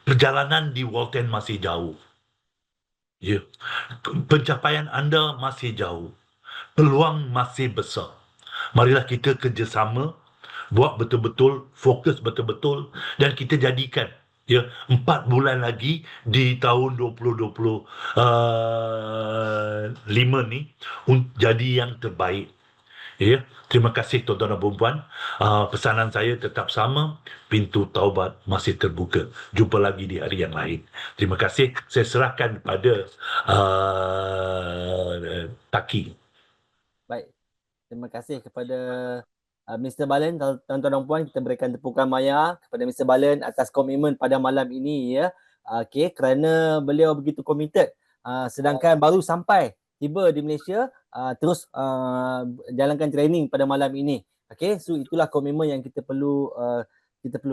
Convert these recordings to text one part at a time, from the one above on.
Perjalanan di Walton masih jauh. Ya. Pencapaian anda masih jauh. Peluang masih besar. Marilah kita kerjasama, buat betul-betul, fokus betul-betul, dan kita jadikan 4 bulan lagi di tahun 2025 ni jadi yang terbaik. Ya, terima kasih tuan-tuan dan puan-puan. Pesanan saya tetap sama, pintu taubat masih terbuka. Jumpa lagi di hari yang lain. Terima kasih. Saya serahkan kepada Taki. Baik. Terima kasih kepada Mr. Balen, tuan-tuan dan puan, kita berikan tepukan maya kepada Mr. Balen atas komitmen pada malam ini ya. Okey, kerana beliau begitu committed. Sedangkan baru sampai tiba di Malaysia, terus jalankan training pada malam ini. Okey, so itulah komitmen yang kita perlu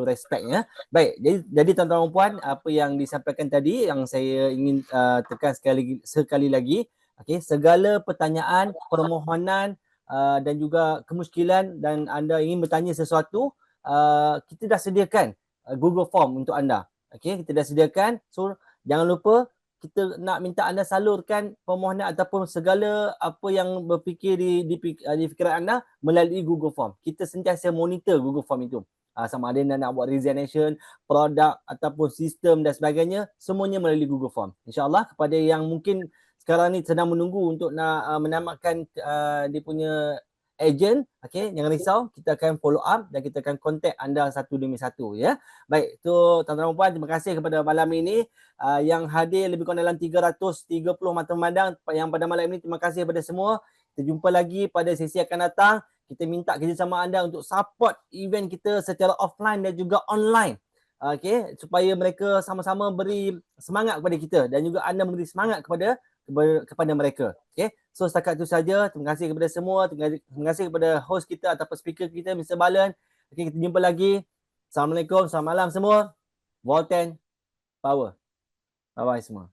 respect ya. Baik, jadi tuan-tuan dan puan, apa yang disampaikan tadi yang saya ingin tekan sekali lagi, okey, segala pertanyaan, permohonan dan juga kemusykilan dan anda ingin bertanya sesuatu, kita dah sediakan Google Form untuk anda. Okey, kita dah sediakan. So jangan lupa, kita nak minta anda salurkan permohonan ataupun segala apa yang berfikir di fikiran anda melalui Google Form. Kita sentiasa monitor Google Form itu. Sama ada anda nak buat resignation, produk ataupun sistem dan sebagainya, semuanya melalui Google Form. InsyaAllah kepada yang mungkin sekarang ni sedang menunggu untuk nak menamatkan dia punya agent, okey, jangan risau, kita akan follow up dan kita akan contact anda satu demi satu ya. Baik, tu tuan-tuan dan puan, terima kasih kepada malam ini yang hadir lebih kurang dalam 330 mata memandang yang pada malam ini. Terima kasih kepada semua. Kita jumpa lagi pada sesi akan datang. Kita minta kerjasama anda untuk support event kita secara offline dan juga online. Okey, supaya mereka sama-sama beri semangat kepada kita dan juga anda memberi semangat kepada mereka. Okay. So setakat itu saja. Terima kasih kepada semua. Terima kasih kepada host kita ataupun speaker kita, Mr. Balen. Okay, kita jumpa lagi. Assalamualaikum. Selamat malam semua. Walton Power. Bye-bye semua.